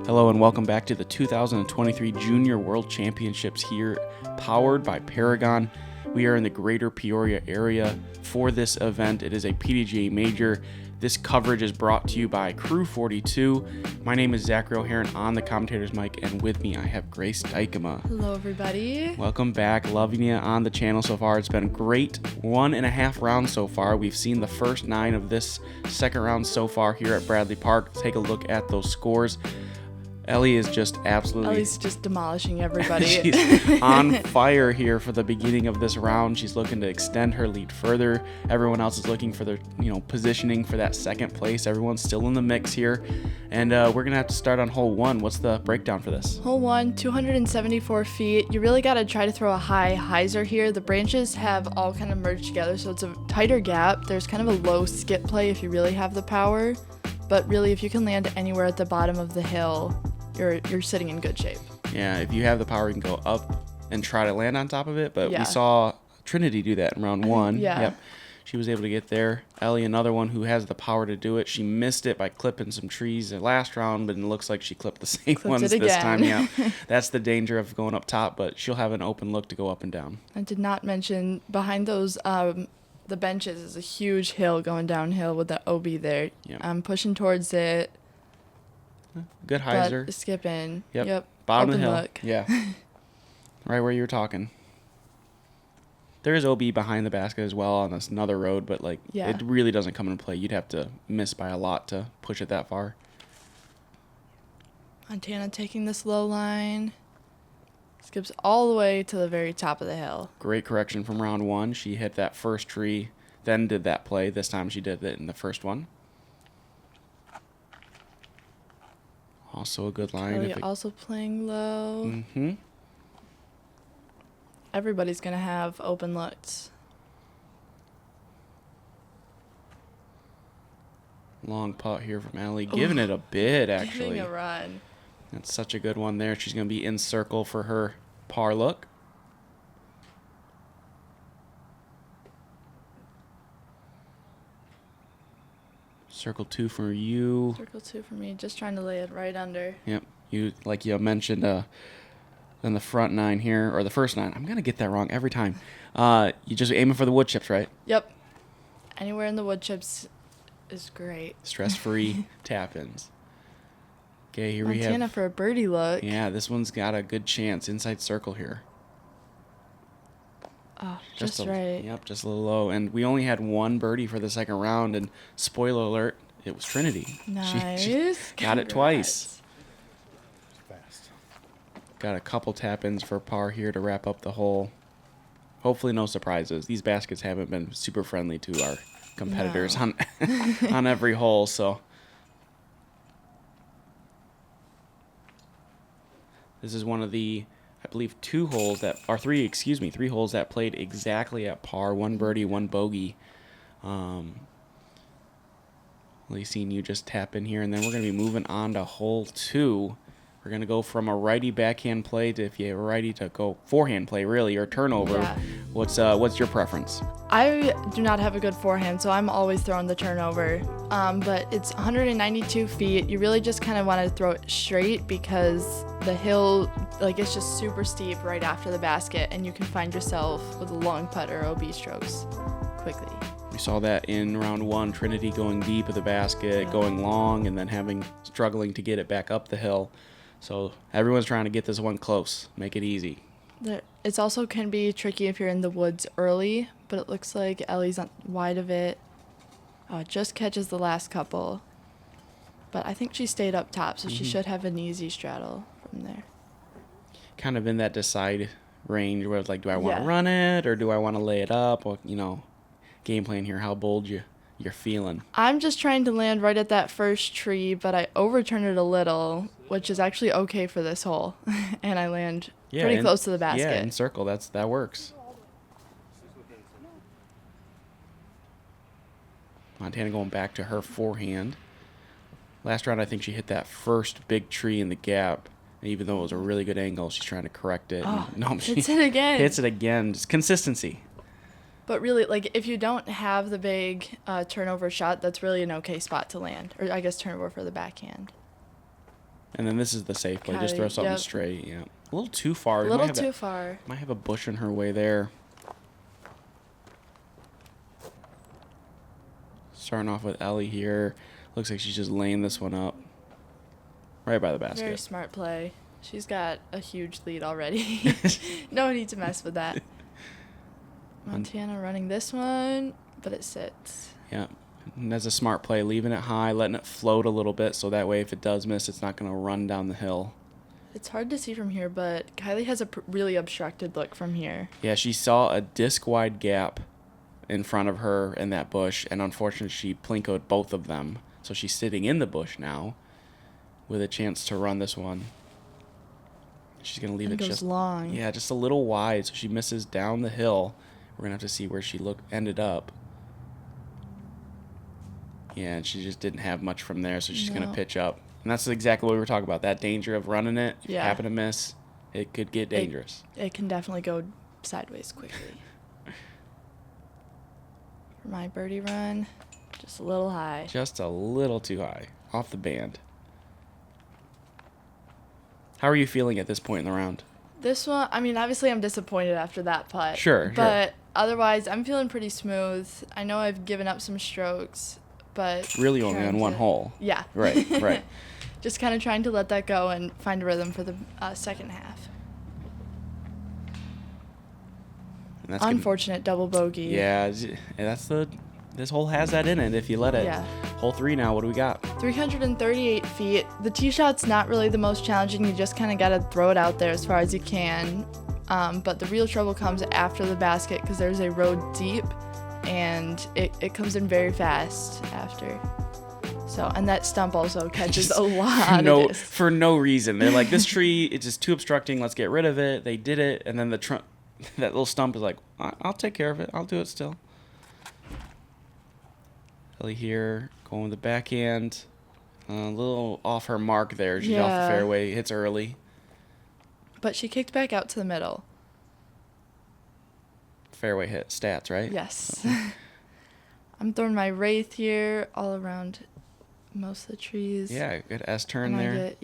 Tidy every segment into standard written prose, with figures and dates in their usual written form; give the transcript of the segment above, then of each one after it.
Hello and welcome back to the 2023 Junior World Championships here, powered by Paragon. We are in the greater Peoria area for this event. It is a PDGA major. This coverage is brought to you by Crew 42. My name is Zachary O'Heran on the commentator's mic, and with me I have Grace Dykema. Hello, everybody. Welcome back. Loving you on the channel so far. It's been a great 1.5 rounds so far. We've seen the first 9 of this second round so far here at Bradley Park. Take a look at those scores. Ellie is just absolutely... Ellie's just demolishing everybody. She's on fire here for the beginning of this round. She's looking to extend her lead further. Everyone else is looking for their, positioning for that second place. Everyone's still in the mix here. And we're going to have to start on hole 1. What's the breakdown for this? Hole 1, 274 feet. You really got to try to throw a high hyzer here. The branches have all kind of merged together, so it's a tighter gap. There's kind of a low skip play if you really have the power. But really, if you can land anywhere at the bottom of the hill, you're sitting in good shape. Yeah, if you have the power, you can go up and try to land on top of it. But yeah. We saw Trinity do that in round 1. Yeah. Yep. She was able to get there. Ellie, another one who has the power to do it. She missed it by clipping some trees the last round, but it looks like she clipped the same ones this time. Yeah, that's the danger of going up top, but she'll have an open look to go up and down. I did not mention behind those the benches is a huge hill going downhill with the OB there. Yep. I'm pushing towards it. Good hyzer. But skipping. Yep. Bottom of the hill. Look. Yeah. Right where you were talking. There is OB behind the basket as well on this another road, but it really doesn't come into play. You'd have to miss by a lot to push it that far. Montana taking this low line. Skips all the way to the very top of the hill. Great correction from round 1. She hit that first tree, then did that play. This time she did it in the first one. Also a good line. Kylie also playing low. Mm-hmm. Everybody's going to have open looks. Long putt here from Ellie. Giving it a bid, actually. Giving a run. That's such a good one there. She's going to be in circle for her par look. Circle 2 for you. Circle 2 for me. Just trying to lay it right under. Yep. You mentioned in the front 9 here, or the first 9. I'm going to get that wrong every time. You just aiming for the wood chips, right? Yep. Anywhere in the wood chips is great. Stress-free tap-ins. Okay, here we have... Montana for a birdie look. Yeah, this one's got a good chance. Inside circle here. Oh, just right. Yep, just a little low. And we only had one birdie for the second round, and spoiler alert, it was Trinity. Nice. She got it twice. Fast. Got a couple tap-ins for par here to wrap up the hole. Hopefully no surprises. These baskets haven't been super friendly to our competitors on every hole, so... This is one of the, I believe, 3 holes that played exactly at par. 1 birdie, 1 bogey. Seeing you just tap in here, and then we're going to be moving on to hole 2. We're going to go from a righty backhand play to, if you have a righty, to go forehand play, really, or turnover. Yeah. What's your preference? I do not have a good forehand, so I'm always throwing the turnover. But it's 192 feet. You really just kind of want to throw it straight because the hill, it's just super steep right after the basket, and you can find yourself with a long putt or OB strokes quickly. We saw that in round 1, Trinity going deep of the basket, going long, and then struggling to get it back up the hill. So everyone's trying to get this one close, make it easy. It's also can be tricky if you're in the woods early, but it looks like Ellie's on wide of it. Oh, it just catches the last couple. But I think she stayed up top, so she should have an easy straddle from there. Kind of in that decide range where it's do I want to run it or do I want to lay it up? Well, game plan here, how bold you're feeling. I'm just trying to land right at that first tree, but I overturn it a little, which is actually okay for this hole. And I land pretty close to the basket. Yeah, in circle, that works. Montana going back to her forehand. Last round, I think she hit that first big tree in the gap. And even though it was a really good angle, she's trying to correct it. Hits it again. Hits it again. Just consistency. But really, if you don't have the big turnover shot, that's really an okay spot to land. Or I guess turnover for the backhand. And then this is the safe play. Just Kylie, throw something yep. straight. Yeah. A little too far. A little too far. Might have a bush in her way there. Starting off with Ellie here. Looks like she's just laying this one up. Right by the basket. Very smart play. She's got a huge lead already. No need to mess with that. Montana running this one, but it sits. Yeah. And that's a smart play. Leaving it high, letting it float a little bit so that way if it does miss, it's not going to run down the hill. It's hard to see from here, but Kylie has a really obstructed look from here. Yeah, she saw a disc-wide gap in front of her in that bush, and unfortunately she plinkoed both of them. So she's sitting in the bush now with a chance to run this one. She's going to leave it goes just long. Yeah, just a little wide, so she misses down the hill. We're going to have to see where she ended up. Yeah, and she just didn't have much from there, so she's going to pitch up. And that's exactly what we were talking about, that danger of running it. If you happen to miss, it could get dangerous. It can definitely go sideways quickly. For my birdie run, just a little high. Just a little too high, off the band. How are you feeling at this point in the round? This one, I mean, obviously I'm disappointed after that putt. Sure. But otherwise, I'm feeling pretty smooth. I know I've given up some strokes, but... Really only on one hole. Yeah. Right. Just kind of trying to let that go and find a rhythm for the second half. And that's Unfortunate double bogey. Yeah, this hole has that in it if you let it. Yeah. Hole 3 now, what do we got? 338 feet. The tee shot's not really the most challenging. You just kind of got to throw it out there as far as you can. But the real trouble comes after the basket because there's a road deep and it comes in very fast after. So, and that stump also catches a lot of this. For no reason. They're like, this tree, it's just too obstructing. Let's get rid of it. They did it. And then that little stump is like, I'll take care of it. I'll do it still. Ellie here, going with the backhand. A little off her mark there. She's off the fairway. Hits early. But she kicked back out to the middle. Fairway hit stats, right? Yes. I'm throwing my wraith here all around most of the trees. Yeah, good S-turn there.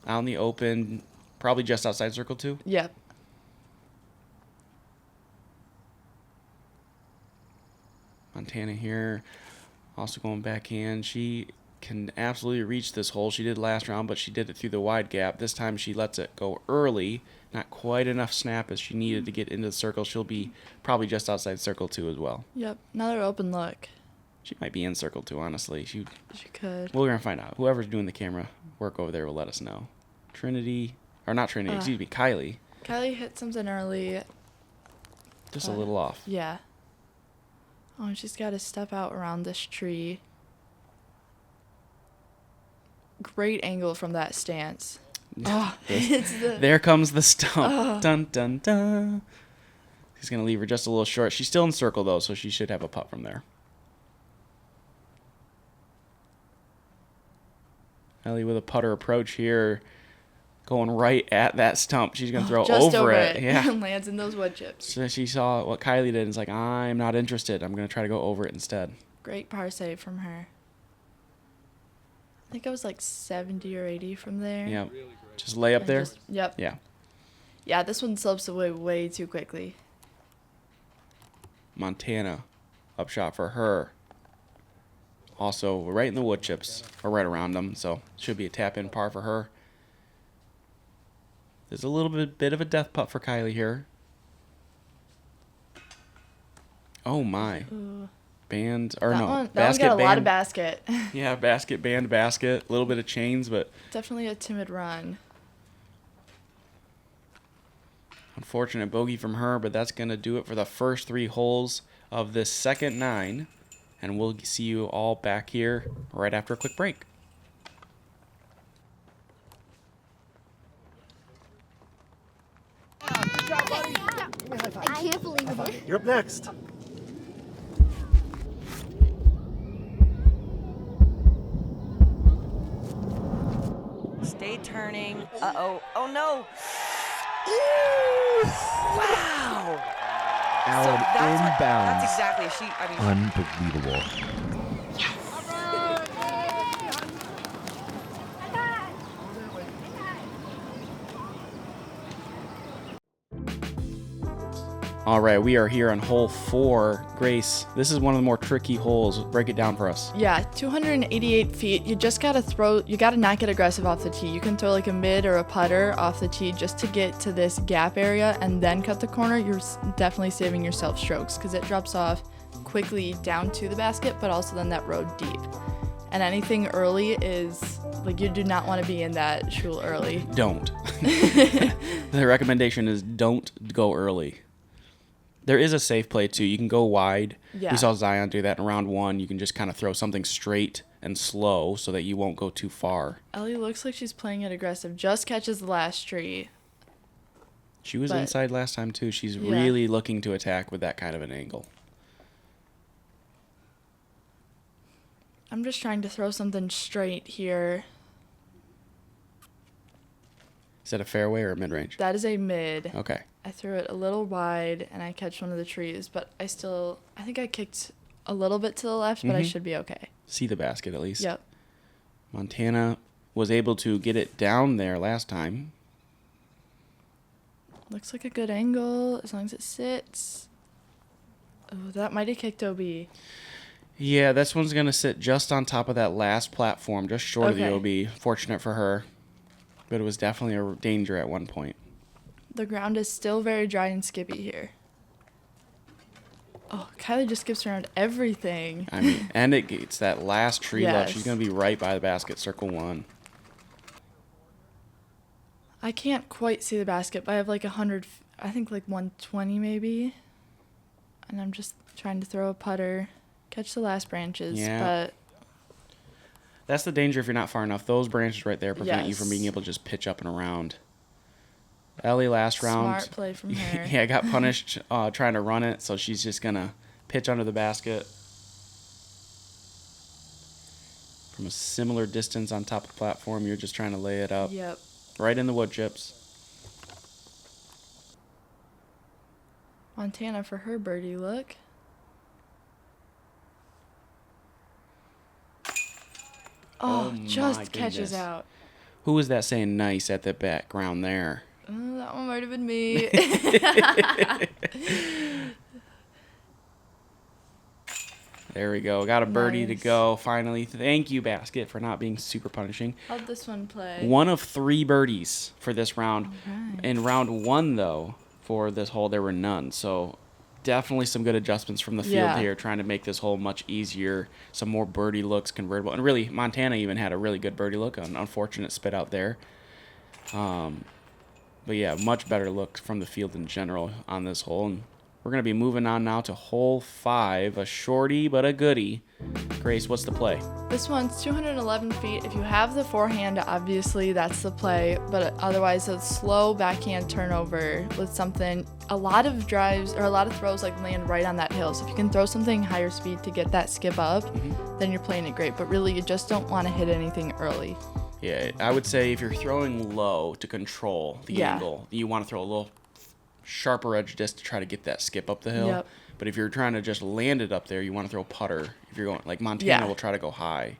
Out in the open, probably just outside circle 2. Yep. Montana here, also going backhand. She can absolutely reach this hole. She did last round, but she did it through the wide gap. This time she lets it go early. Not quite enough snap as she needed to get into the circle. She'll be probably just outside circle 2 as well. Yep. Another open look. She might be in circle 2, honestly. She could. We're going to find out. Whoever's doing the camera work over there will let us know. Kylie. Kylie hit something early. Just a little off. Yeah. Oh, and she's got to step out around this tree. Great angle from that stance. Oh, there comes the stump. Dun, dun, dun. He's going to leave her just a little short. She's still in circle, though, so she should have a putt from there. Ellie with a putter approach here. Going right at that stump. She's going to throw just over it. Yeah. And lands in those wood chips. So she saw what Kylie did and is like, I'm not interested. I'm going to try to go over it instead. Great par save from her. I think I was like 70 or 80 from there. Yeah. Just lay up there? Yep. Yeah. Yeah, this one slopes away way too quickly. Montana. Upshot for her. Also right in the wood chips. Or right around them. So should be a tap-in par for her. There's a little bit of a death putt for Kylie here. Oh my. Ooh. Band, that one got a lot of basket. Yeah, basket, band, basket. A little bit of chains, but... Definitely a timid run. Unfortunate bogey from her, but that's going to do it for the first 3 holes of this second 9. And we'll see you all back here right after a quick break. Good job, buddy. I can't believe it. You're up next. Stay turning. Uh-oh. Oh, no. Ooh. Wow. Alan, inbounds. That's exactly. Unbelievable. All right, we are here on hole 4. Grace, this is one of the more tricky holes. Break it down for us. Yeah, 288 feet. You just gotta not get aggressive off the tee. You can throw like a mid or a putter off the tee just to get to this gap area and then cut the corner. You're definitely saving yourself strokes because it drops off quickly down to the basket, but also then that road deep. And anything early is, like, you do not want to be in that shul early. Don't. The recommendation is don't go early. There is a safe play, too. You can go wide. Yeah. We saw Zion do that in round 1. You can just kind of throw something straight and slow so that you won't go too far. Ellie looks like she's playing it aggressive. Just catches the last tree. She was inside last time, too. She's Yeah. really looking to attack with that kind of an angle. I'm just trying to throw something straight here. Is that a fairway or a mid-range? That is a mid. Okay. I threw it a little wide and I catch one of the trees, but I think I kicked a little bit to the left, but I should be okay. See the basket at least. Yep. Montana was able to get it down there last time. Looks like a good angle as long as it sits. Oh, that might have kicked OB. Yeah, this one's going to sit just on top of that last platform, just short of the Okay. OB. Fortunate for her. But it was definitely a danger at one point. The ground is still very dry and skippy here. Oh, Kylie just skips around everything. I mean, and it gets that last tree left. Yes. She's going to be right by the basket, circle 1. I can't quite see the basket, but I have like 100, I think like 120 maybe. And I'm just trying to throw a putter, catch the last branches, Yeah. but That's the danger if you're not far enough. Those branches right there prevent you Yes. from being able to just pitch up and around. Ellie last round. smart play from her. Yeah, got punished trying to run it, so she's just going to pitch under the basket. From a similar distance on top of the platform, you're just trying to lay it up. Yep. Right in the wood chips. Montana for her birdie look. Oh, my just catches goodness. out. Who was that saying nice at the background there? Oh, that one might have been me. There we go. Got a birdie to Nice. go finally. Thank you, basket, for not being super punishing. How'd this one play? 1 of 3 birdies for this round. Alright. In round 1, though, for this hole, there were none. So definitely some good adjustments from the field Yeah. here, trying to make this hole much easier. Some more birdie looks convertible. And really, Montana even had a really good birdie look. An unfortunate spit out there. But yeah, much better look from the field in general on this hole. And we're going to be moving on now to hole 5, a shorty but a goodie. Grace, what's the play? This one's 211 feet. If you have the forehand, obviously that's the play. But otherwise, a slow backhand turnover with something. A lot of drives or a lot of throws like land right on that hill. So if you can throw something higher speed to get that skip up, then you're playing it great. But really, you just don't want to hit anything early. Yeah, I would say if you're throwing low to control the Yeah. angle, you want to throw a little sharper edge disc to try to get that skip up the hill. Yep. But if you're trying to just land it up there, you want to throw putter. If you're going, like Montana Yeah. will try to go high.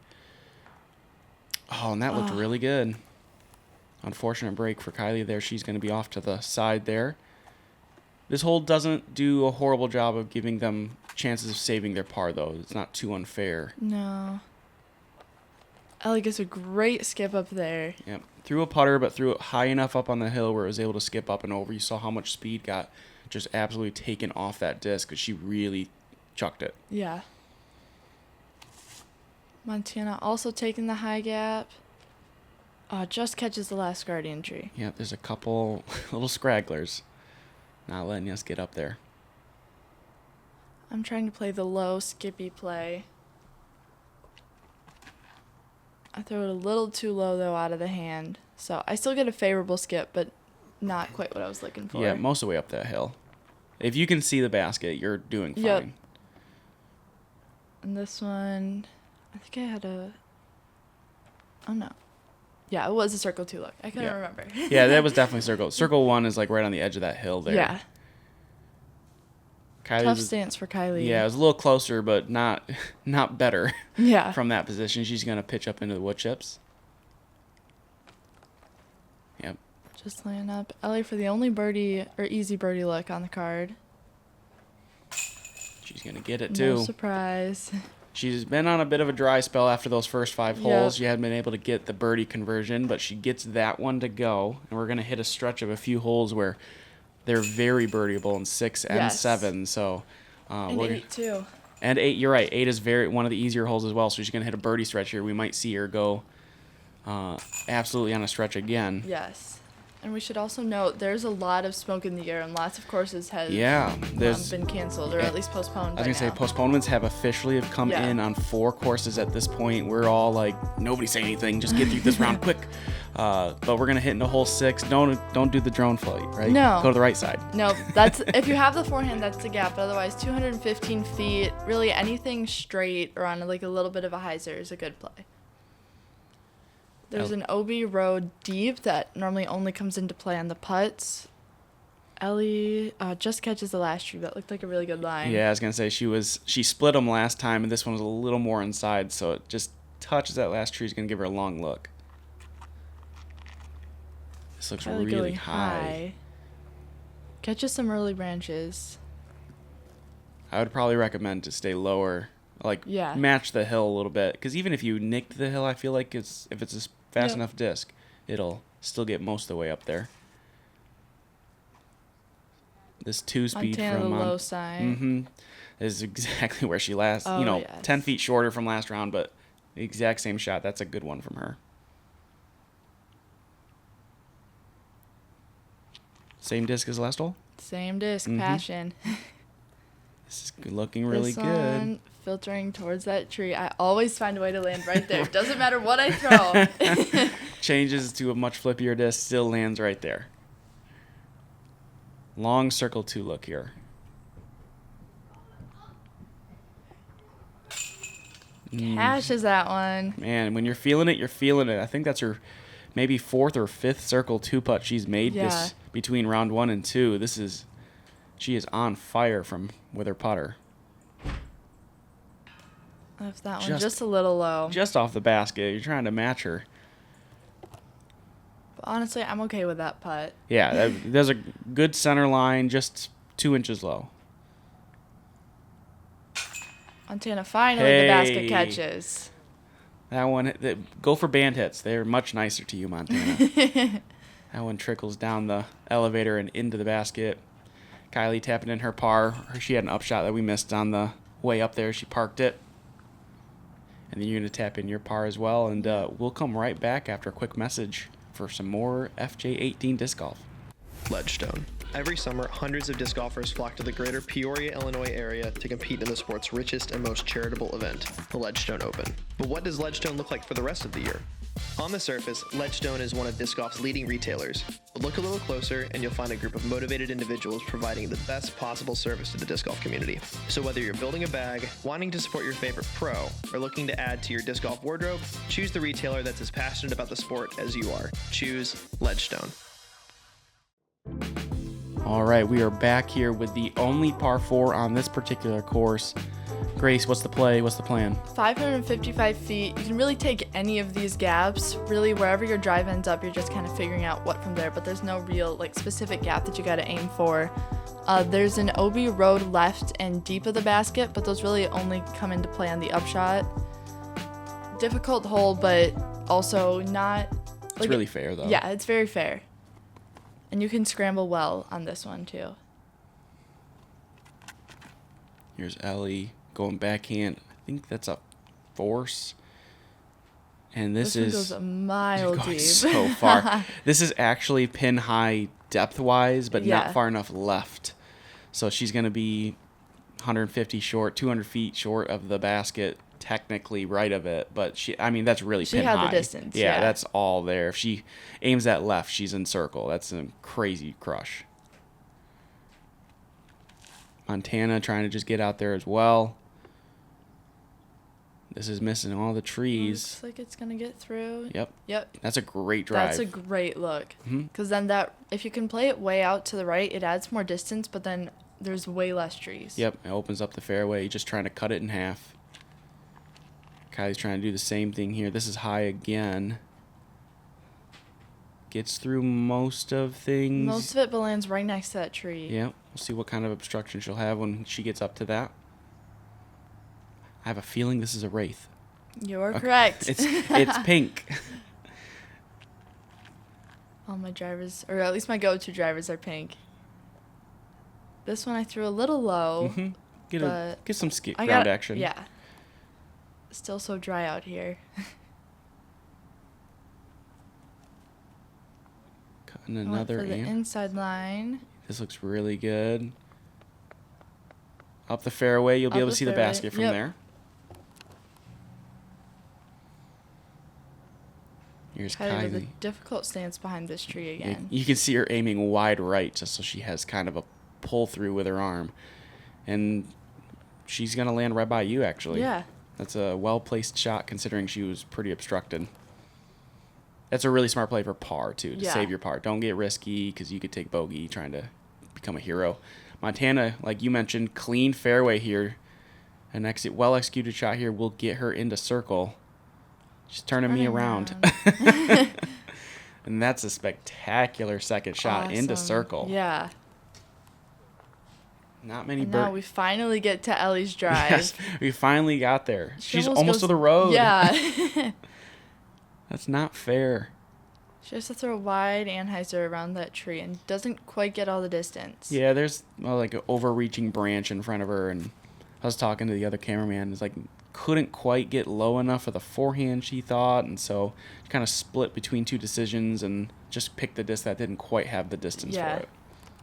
Oh, and that looked really good. Unfortunate break for Kylie there. She's going to be off to the side there. This hole doesn't do a horrible job of giving them chances of saving their par, though. It's not too unfair. No. Ellie gets a great skip up there. Yep. Threw a putter, but threw it high enough up on the hill where it was able to skip up and over. You saw how much speed got just absolutely taken off that disc because she really chucked it. Yeah. Montana also taking the high gap. Just catches the last guardian tree. Yep, there's a couple little scragglers not letting us get up there. I'm trying to play the low skippy play. I throw it a little too low, though, out of the hand. So I still get a favorable skip, but not quite what I was looking for. Yeah, most of the way up that hill. If you can see the basket, you're doing fine. Yep. And this one, I think I had a... Oh, no. Yeah, it was a circle 2 look. I couldn't Yeah. remember. Yeah, that was definitely circle. Circle 1 is like right on the edge of that hill there. Yeah. Kylie's Tough was- stance for Kylie. Yeah, it was a little closer, but not better Yeah. from that position. She's going to pitch up into the wood chips. Yep. Just laying up. Ellie for the only birdie or easy birdie look on the card. She's going to get it, too. No surprise. She's been on a bit of a dry spell after those first 5 holes. She hadn't been able to get the birdie conversion, but she gets that one to go. And we're going to hit a stretch of a few holes where they're very birdieable in 6 and 7. So, and 8, too. And 8, you're right. 8 is one of the easier holes as well. So she's going to hit a birdie stretch here. We might see her go absolutely on a stretch again. Yes. And we should also note there's a lot of smoke in the air, and lots of courses have been canceled or at least postponed. I was going to say postponements have officially come in on 4 courses at this point. We're all like, nobody say anything. Just get through this round quick. But we're going to hit into hole 6. Don't do the drone flight, right? No. Go to the right side. No, that's if you have the forehand, that's the gap. But otherwise, 215 feet, really anything straight or on like a little bit of a hyzer is a good play. There's an OB road deep that normally only comes into play on the putts. Ellie just catches the last tree. That looked like a really good line. Yeah, I was going to say she split them last time, and this one was a little more inside, so it just touches that last tree. Is going to give her a long look. This looks really high. Catches some early branches. I would probably recommend to stay lower, match the hill a little bit, because even if you nicked the hill, I feel like if it's a fast enough disc, it'll still get most of the way up there. This 2-speed from the low side is exactly where she last. 10 feet shorter from last round, but the exact same shot. That's a good one from her. Same disc as last hole. Same disc, passion. This is looking really good. Filtering towards that tree. I always find a way to land right there. Doesn't matter what I throw. Changes to a much flippier disc, still lands right there. Long circle 2 look here. Cashes that one. Man, when you're feeling it, you're feeling it. I think that's her maybe 4th or 5th circle 2 putt she's made this between round 1 and 2. She is on fire with her putter. Left that one just a little low. Just off the basket. You're trying to match her. But honestly, I'm okay with that putt. Yeah, there's a good center line, just 2 inches low. Montana finally the basket catches. That one, go for band hits. They're much nicer to you, Montana. That one trickles down the elevator and into the basket. Kylie tapping in her par. She had an upshot that we missed on the way up there. She parked it. And then you're going to tap in your par as well. And we'll come right back after a quick message for some more FJ18 disc golf. Ledgestone. Every summer, hundreds of disc golfers flock to the greater Peoria, Illinois area to compete in the sport's richest and most charitable event, the Ledgestone Open. But what does Ledgestone look like for the rest of the year? On the surface, Ledgestone is one of disc golf's leading retailers, but look a little closer and you'll find a group of motivated individuals providing the best possible service to the disc golf community. So whether you're building a bag, wanting to support your favorite pro, or looking to add to your disc golf wardrobe, choose the retailer that's as passionate about the sport as you are. Choose Ledgestone. All right, we are back here with the only par 4 on this particular course. Grace, what's the play? What's the plan? 555 feet. You can really take any of these gaps. Really, wherever your drive ends up, you're just kind of figuring out what from there, but there's no real specific gap that you got to aim for. There's an OB road left and deep of the basket, but those really only come into play on the upshot. Difficult hole, but also not... It's really fair, though. Yeah, it's very fair. And you can scramble well on this one, too. Here's Ellie going backhand. I think that's a force. And this one goes a mile deep. So far. This is actually pin high depth-wise, but not far enough left. So she's going to be 150 short, 200 feet short of the basket, technically right of it. But that's really pin high. She had the distance. Yeah, that's all there. If she aims that left, she's in circle. That's a crazy crush. Montana trying to just get out there as well. This is missing all the trees. Looks like it's going to get through. Yep. That's a great drive. That's a great look. Because then if you can play it way out to the right, it adds more distance, but then there's way less trees. Yep, it opens up the fairway. Just trying to cut it in half. Kylie's trying to do the same thing here. This is high again. Gets through most of things. Most of it, but lands right next to that tree. Yep. We'll see what kind of obstruction she'll have when she gets up to that. I have a feeling this is a wraith. You're correct. It's pink. All my drivers, or at least my go-to drivers, are pink. This one I threw a little low. Get some I ground action. Yeah. Still so dry out here. Cutting I went another for the amp. inside line. This looks really good. Up the fairway, you'll be Up able to the see the fairway, basket from yep. there. Here's Kylie with a Kylie. difficult stance behind this tree again. You can see her aiming wide right just so she has kind of a pull through with her arm. And she's going to land right by you, actually. Yeah. That's a well-placed shot considering she was pretty obstructed. That's a really smart play for par, too, to Yeah. save your par. Don't get risky because you could take bogey trying to become a hero. Montana, like you mentioned, clean fairway here. An well-executed shot here will get her into circle. She's turning me around. And that's a spectacular second shot into Awesome. circle. Yeah. Not many And now we finally get to Ellie's drive. Yes, we finally got there. She She's almost goes- to the road. Yeah. That's not fair. She has to throw wide Anheuser around that tree and doesn't quite get all the distance. Yeah, there's like an overreaching branch in front of her, and I was talking to the other cameraman. It's like couldn't quite get low enough for the forehand, she thought, and so she kind of split between two decisions and just picked the disc that didn't quite have the distance for it.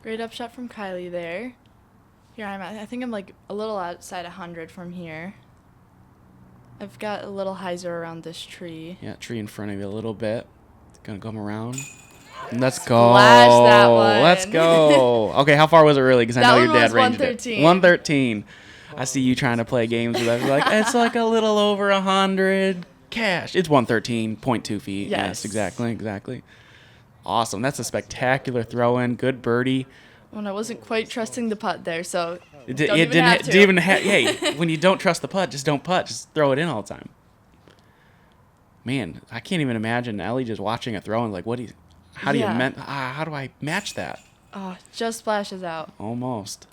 Great upshot from Kylie there. Here I'm at, I think I'm like a little outside 100 from here. I've got a little hyzer around this tree. Yeah, tree in front of you a little bit. Gonna come around. Let's go. Splash that one. Let's go. Okay, how far was it really? Because I That know your one dad was ranged 113. it. 113. I see you trying to play games with us. Like, it's like a little over 100 cash. It's 113.2 feet. Yes. Exactly. Awesome. That's a spectacular throw in. Good birdie. When I wasn't quite trusting the putt there, so It don't even didn't have to. didn't even hey, when you don't trust the putt, just don't putt. Just throw it in all the time. Man, I can't even imagine Ellie just watching a throw and like, how do I match that? Oh, just splashes out. Almost.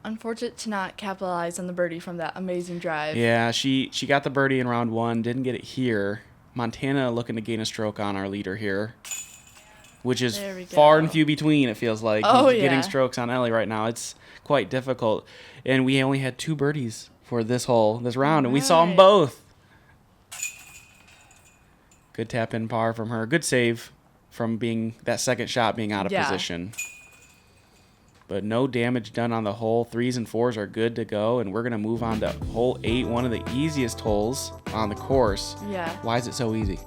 Unfortunate to not capitalize on the birdie from that amazing drive. Yeah, she got the birdie in round one, didn't get it here. Montana looking to gain a stroke on our leader here, which is There we far go. and few between, it feels like. Oh, Getting yeah. strokes on Ellie right now, it's quite difficult. And we only had 2 birdies for this round, and we saw them Right. both. Good tap in par from her. Good save from that second shot being out of position. But no damage done on the hole. 3s and 4s are good to go, and we're going to move on to hole 8, one of the easiest holes on the course. Yeah. Why is it so easy?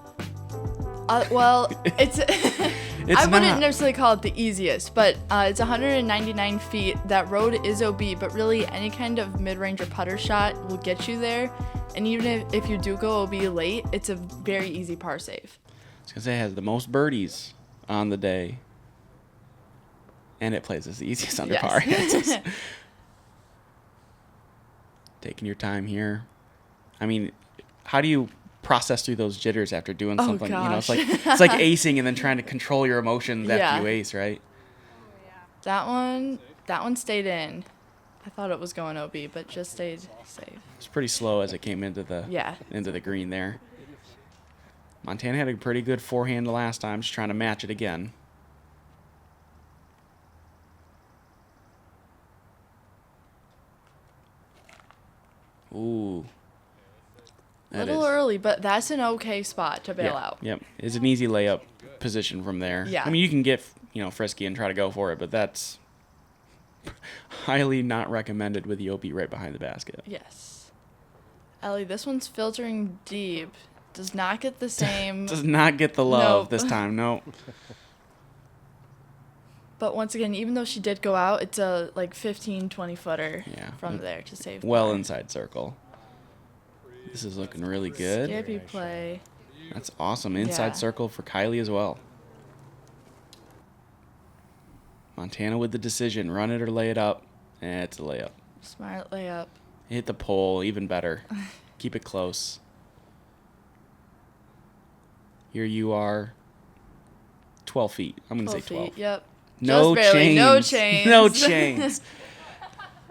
Well, it's I not. wouldn't necessarily call it the easiest, but it's 199 feet. That road is OB, but really any kind of mid-range or putter shot will get you there. And even if you do go OB late, it's a very easy par save. I was going to say it has the most birdies on the day, and it plays as the easiest under par. Taking your time here. I mean, how do you process through those jitters after doing something? You know, it's like acing and then trying to control your emotions after you ace, right? That one stayed in. I thought it was going OB, but just stayed safe. It's pretty slow as it came into the green there. Montana had a pretty good forehand the last time, just trying to match it again. Ooh. A little early, but that's an okay spot to bail out. Yep. It's an easy layup position from there. Yeah. I mean, you can get, frisky and try to go for it, but that's highly not recommended with the OB right behind the basket. Yes. Ellie, this one's filtering deep. Does not get the same. Does not get the love Nope. this time, no. But once again, even though she did go out, it's a 15, 20 footer from there to save. Well par. inside circle. This is looking really good. Skippy play. That's awesome. Inside circle for Kylie as well. Montana with the decision. Run it or lay it up. It's a layup. Smart layup. Hit the pole. Even better. Keep it close. Here you are. 12 feet. I'm going to say 12. Feet. Yep. No Just barely. chains. No chains. No chains.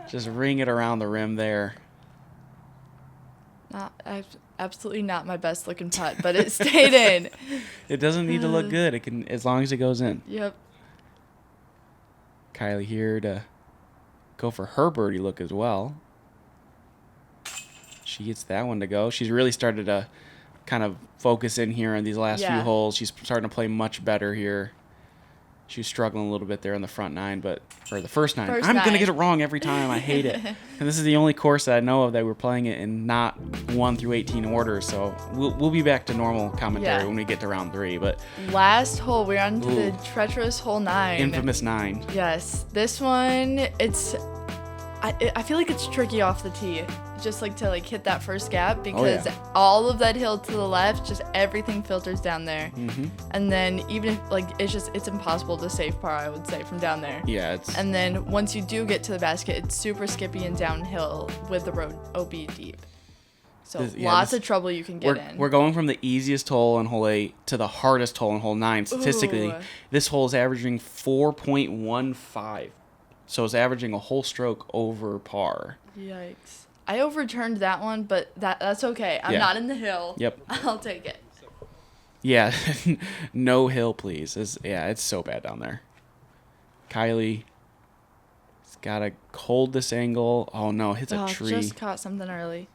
Just ring it around the rim there. Absolutely not my best looking putt, but it stayed in. It doesn't need to look good. It can, as long as it goes in. Yep. Kylie here to go for her birdie look as well. She gets that one to go. She's really started to kind of focus in here on these last few holes. She's starting to play much better here. She was struggling a little bit there in the front nine, or the first nine. I'm going to get it wrong every time. I hate it. And this is the only course that I know of that we're playing it in not 1 through 18 order. So we'll be back to normal commentary when we get to round 3. But last hole, we're on to the treacherous hole 9. Infamous 9. Yes. This one, I feel like it's tricky off the tee. Just like to hit that first gap because all of that hill to the left, just everything filters down there. And then even if it's impossible to save par, I would say, from down there. Yeah, and then once you do get to the basket, it's super skippy and downhill with the road OB deep. So lots of trouble you can get in. We're going from the easiest hole in hole 8 to the hardest hole in hole 9 statistically. Ooh. This hole is averaging 4.15. So it's averaging a whole stroke over par. Yikes. I overturned that one, but that's okay. I'm not in the hill. Yep. I'll take it. Yeah. No hill, please. It's so bad down there. Kylie has got to hold this angle. Oh, no. Hits a tree. Just caught something early.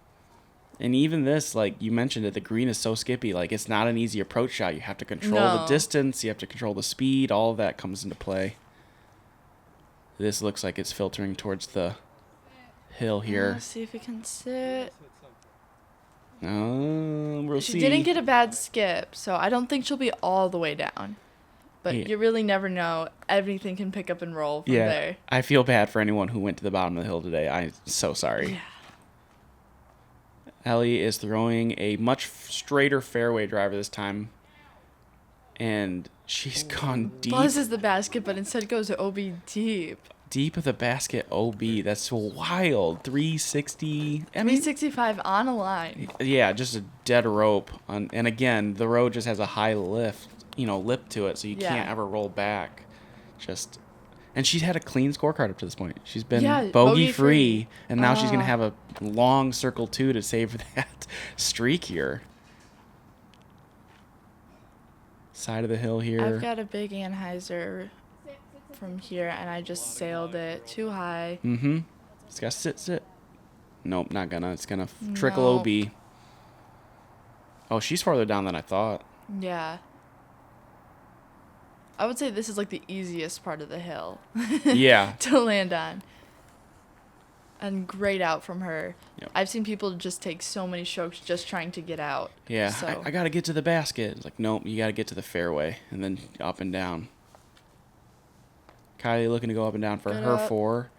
And even this, like you mentioned it, the green is so skippy. Like, it's not an easy approach shot. You have to control the distance. You have to control the speed. All of that comes into play. This looks like it's filtering towards the hill here. Let's see if it can sit. We'll see. She didn't get a bad skip, so I don't think she'll be all the way down. But you really never know. Everything can pick up and roll from there. I feel bad for anyone who went to the bottom of the hill today. I'm so sorry. Yeah. Ellie is throwing a much straighter fairway driver this time. And she's gone deep. Buzzes the basket, but instead goes to OB deep. Deep of the basket OB. That's wild. 360. 365 on a line. Yeah, just a dead rope. And again, the road just has a high lip to it, so you can't ever roll back. And she's had a clean scorecard up to this point. She's been bogey free, and now she's going to have a long circle 2 to save that streak here. Side of the hill here. I've got a big Anheuser from here, and I just sailed it too high. It's got to sit. Nope, not gonna. It's gonna trickle OB. Oh, she's farther down than I thought. Yeah. I would say this is like the easiest part of the hill. Yeah. To land on. And great out from her. Yep. I've seen people just take so many strokes just trying to get out. Yeah, so. I got to get to the basket. It's like, nope, you got to get to the fairway and then up and down. Kylie looking to go up and down for her 4.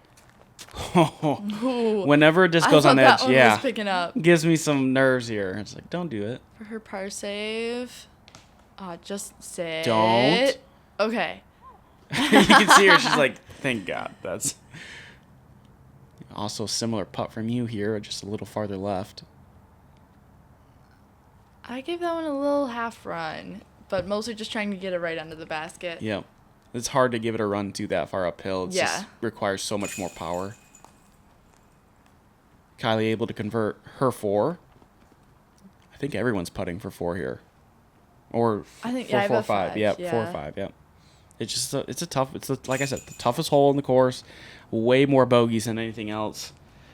Whenever it just goes on edge, was picking up. Gives me some nerves here. It's like, don't do it. For her par save. Just sit. Don't. Okay. You can see her. She's like, thank God. That's also similar putt from you here, just a little farther left. I gave that one a little half run, but mostly just trying to get it right under the basket. Yep. It's hard to give it a run too that far uphill. It just requires so much more power. Kylie able to convert her 4. I think everyone's putting for 4 here. Or I think 4 or 5. Yep, 4 or 5. Yep. It's just like I said, the toughest hole in the course. Way more bogeys than anything else.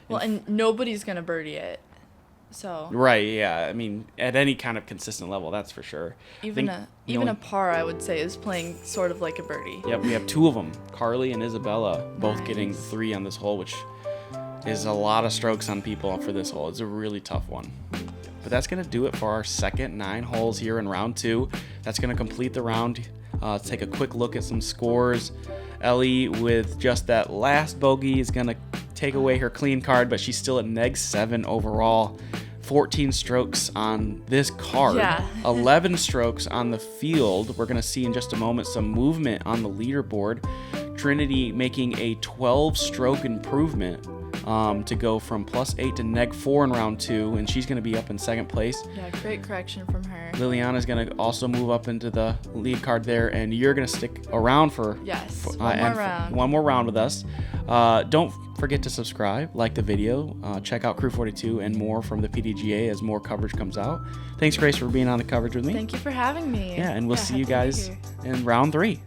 Well, and nobody's gonna birdie it. So. Right. Yeah. I mean, at any kind of consistent level, that's for sure. Even a par, I would say, is playing sort of like a birdie. Yep. We have 2 of them, Carly and Isabella, both getting 3 on this hole, which is a lot of strokes on people for this hole. It's a really tough one. But that's going to do it for our second 9 holes here in round 2. That's going to complete the round. Let's take a quick look at some scores. Ellie, with just that last bogey, is going to take away her clean card, but she's still at -7 overall. 14 strokes on this card. Yeah. 11 strokes on the field. We're going to see in just a moment some movement on the leaderboard. Trinity making a 12-stroke improvement to go from +8 to -4 in round 2, and she's going to be up in second place. Yeah, great correction from her. Liliana's going to also move up into the lead card there, and you're going to stick around for one more round. One more round with us. Don't forget to subscribe, like the video, check out Crew 42 and more from the PDGA as more coverage comes out. Thanks, Grace, for being on the coverage with me. Thank you for having me. Yeah, and we'll see you happy to be guys here. in round 3.